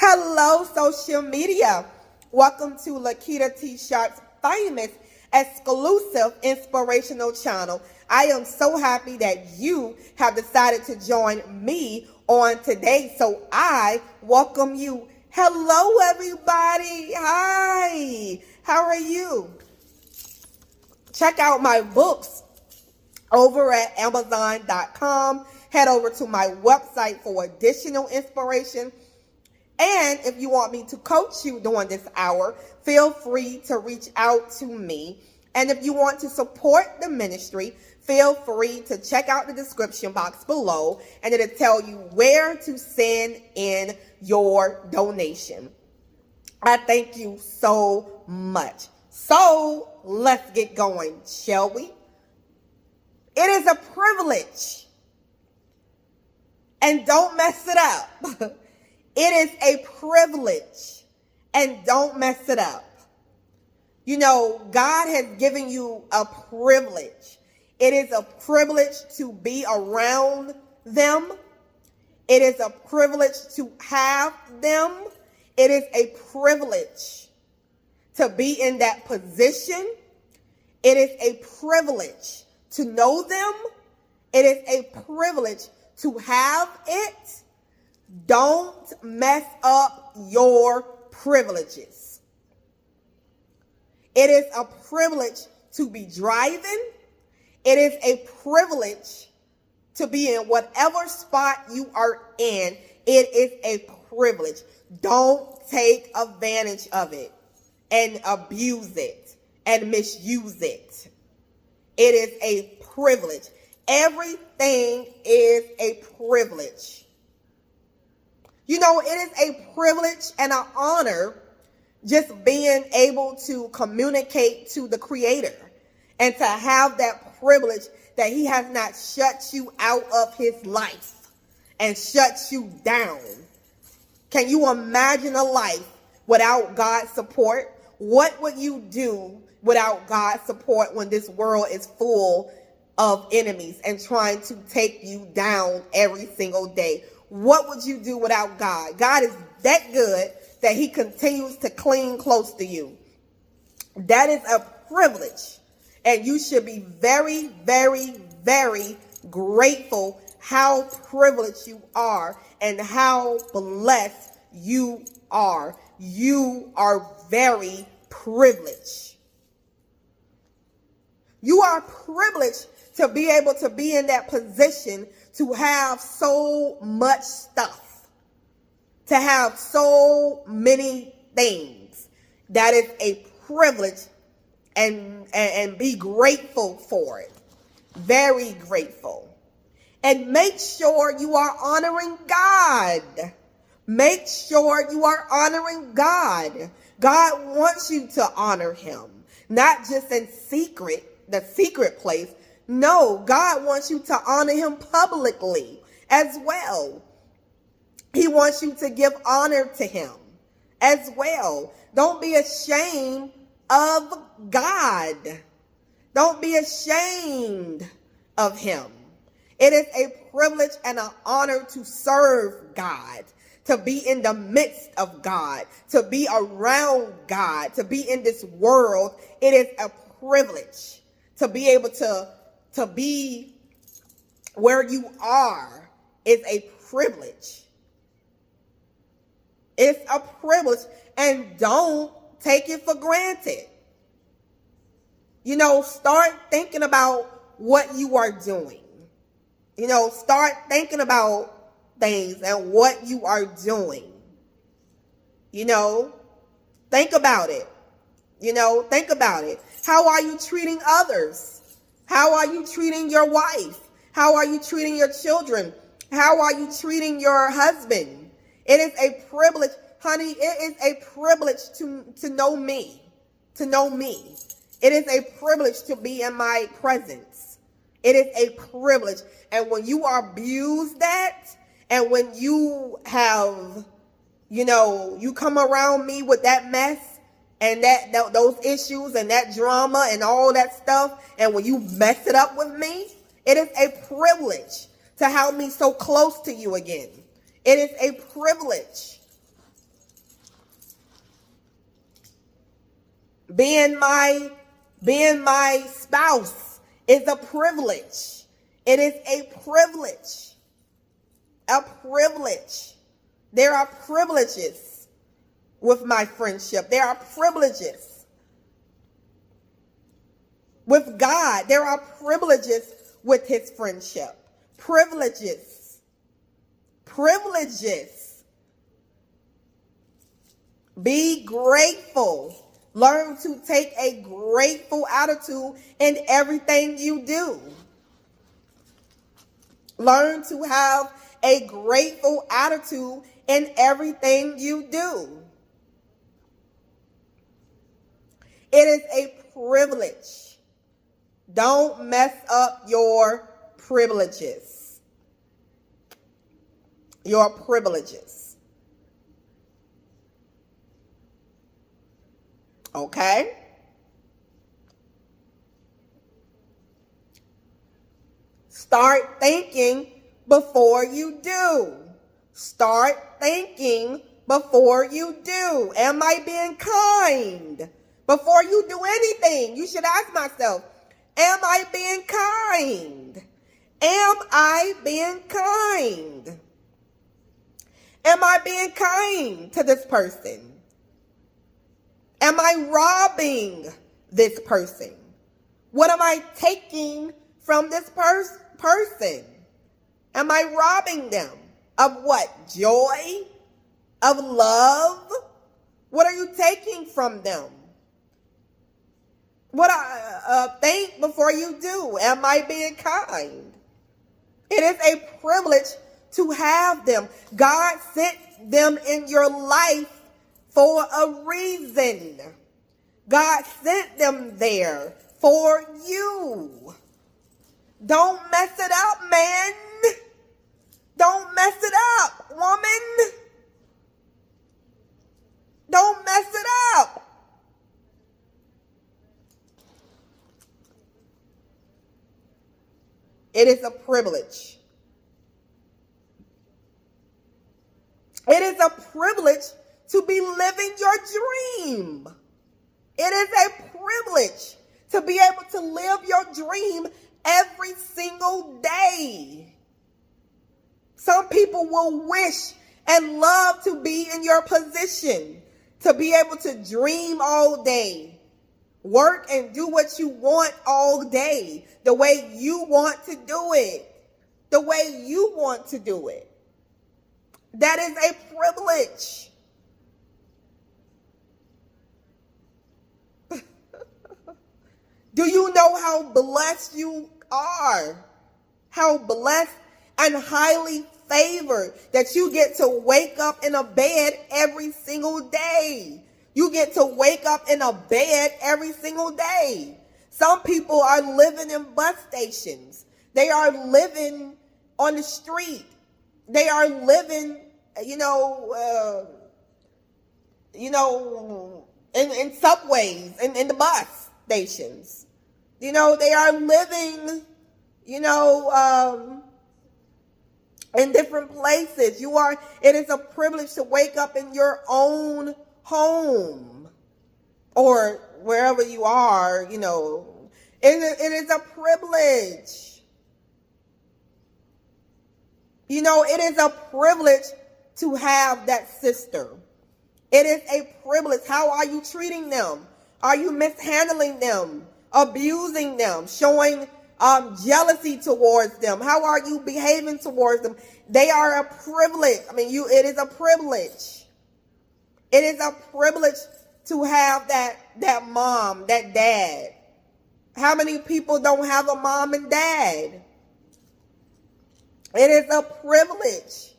Hello, social media. Welcome to Lakitatsharpe's famous exclusive inspirational channel. I am so happy that you have decided to join me on today. So I welcome you. Hello, everybody. Hi. How are you? Check out my books over at Amazon.com. Head over to my website for additional inspiration. And if you want me to coach you during this hour, feel free to reach out to me. And if you want to support the ministry, feel free to check out the description box below, and it'll tell you where to send in your donation. I thank you so much. So let's get going, shall we? It is a privilege, and don't mess it up. It is a privilege, and don't mess it up. You know, God has given you a privilege. It is a privilege to be around them. It is a privilege to have them. It is a privilege to be in that position. It is a privilege to know them. It is a privilege to have it. Don't mess up your privileges. It is a privilege to be driving. It is a privilege to be in whatever spot you are in. It is a privilege. Don't take advantage of it and abuse it and misuse it. It is a privilege. Everything is a privilege. You know, it is a privilege and an honor just being able to communicate to the Creator and to have that privilege that He has not shut you out of His life and shut you down. Can you imagine a life without God's support? What would you do without God's support when this world is full of enemies and trying to take you down every single day? What would you do without God? God is that good that He continues to cling close to you. That is a privilege. And you should be very, very, very grateful how privileged you are and how blessed you are. You are very privileged. You are privileged to be able to be in that position to have so much stuff, to have so many things. That is a privilege, and be grateful for it. Very grateful. And make sure you are honoring God. Make sure you are honoring God. God wants you to honor Him, not just in secret, the secret place. No, God wants you to honor Him publicly as well. He wants you to give honor to Him as well. Don't be ashamed of God. Don't be ashamed of Him. It is a privilege and an honor to serve God, to be in the midst of God, to be around God, to be in this world. It is a privilege to be able to be where you are. Is a privilege. It's a privilege, and don't take it for granted. You know, start thinking about what you are doing. You know, start thinking about things and what you are doing. You know, think about it. You know, think about it. How are you treating others? How are you treating your wife? How are you treating your children? How are you treating your husband? It is a privilege, honey. It is a privilege to know me, to know me. It is a privilege to be in my presence. It is a privilege. And when you abuse that, and when you have, you know, you come around me with that mess, and those issues and that drama and all that stuff, and when you mess it up with me, it is a privilege to have me so close to you again. It is a privilege. being my spouse is a privilege. It is a privilege. A privilege. There are privileges with my friendship. There are privileges with God. There are privileges with his friendship. Privileges. Privileges. Be grateful. Learn to take a grateful attitude in everything you do. Learn to have a grateful attitude in everything you do. It is a privilege. Don't mess up your privileges. Your privileges. Okay? Start thinking before you do. Start thinking before you do. Am I being kind? Before you do anything, you should ask myself, am I being kind? Am I being kind? Am I being kind to this person? Am I robbing this person? What am I taking from this person? Am I robbing them of what? Joy? Of love? What are you taking from them? What think before you do. Am I being kind? It is a privilege to have them. God sent them in your life for a reason. God sent them there for you. Don't mess it up, man. Don't mess it up, woman. Don't mess it up. It is a privilege. It is a privilege to be living your dream. It is a privilege to be able to live your dream every single day. Some people will wish and love to be in your position, to be able to dream all day, work and do what you want all day, the way you want to do it, the way you want to do it. That is a privilege. Do you know how blessed you are? How blessed and highly favored that you get to wake up in a bed every single day. You get to wake up in a bed every single day. Some people are living in bus stations. They are living on the street. They are living, in subways, in the bus stations. They are living, in different places. It is a privilege to wake up in your own home or wherever you are, it is a privilege. It is a privilege to have that sister. It is a privilege. How are you treating them? Are you mishandling them, abusing them, showing jealousy towards them? How are you behaving towards them? They are a privilege. It is a privilege. It is a privilege to have that mom, that dad. How many people don't have a mom and dad? It is a privilege.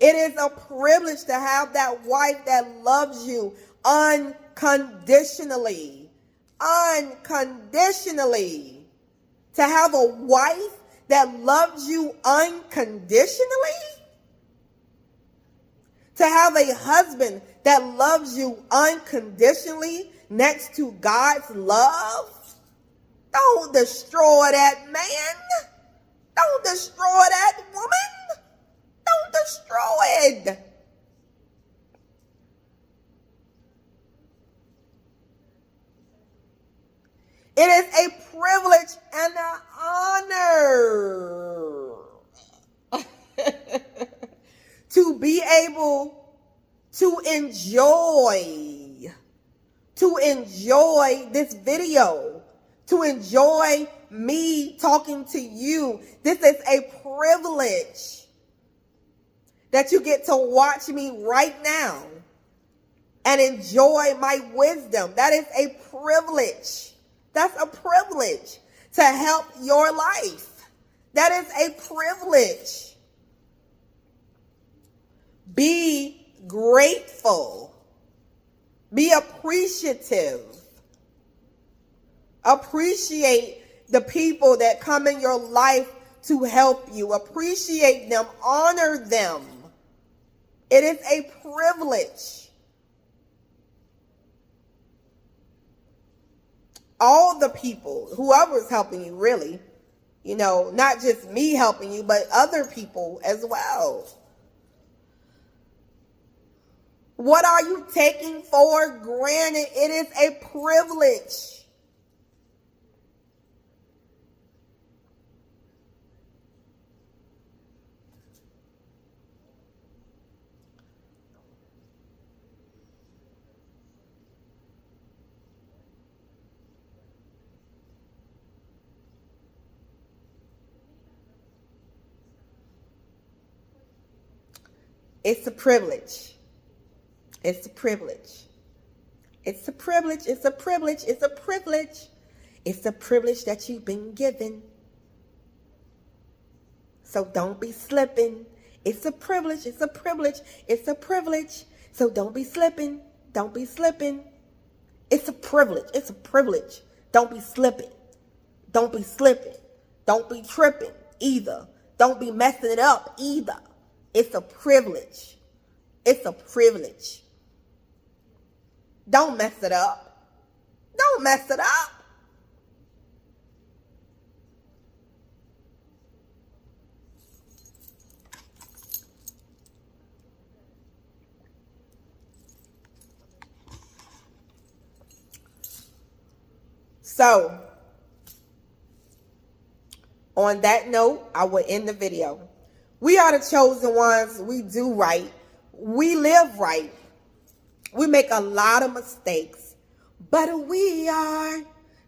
It is a privilege to have that wife that loves you unconditionally. Unconditionally. To have a wife that loves you unconditionally. To have a husband that loves you unconditionally next to God's love. Don't destroy that man. Don't destroy that woman. Don't destroy it. It is a privilege and an honor to be able to enjoy this video, to enjoy me talking to you. This is a privilege that you get to watch me right now and enjoy my wisdom. That is a privilege. That's a privilege to help your life. That is a privilege. Be grateful. Be appreciative. Appreciate the people that come in your life to help you. Appreciate them. Honor them. It is a privilege. All the people, whoever's helping you, really, not just me helping you, but other people as well. What are you taking for granted? It is a privilege. It's a privilege. It's a privilege. It's a privilege. It's a privilege. It's a privilege. It's a privilege that you've been given. So don't be slipping. It's a privilege. It's a privilege. It's a privilege. So don't be slipping. Don't be slipping. It's a privilege. It's a privilege. Don't be slipping. Don't be slipping. Don't be tripping either. Don't be messing it up either. It's a privilege. It's a privilege. Don't mess it up. Don't mess it up. So, on that note, I will end the video. We are the chosen ones. We do right. We live right. We make a lot of mistakes, but we are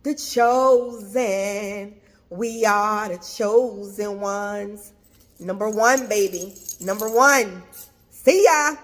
the chosen. We are the chosen ones. Number one, baby. Number one. See ya.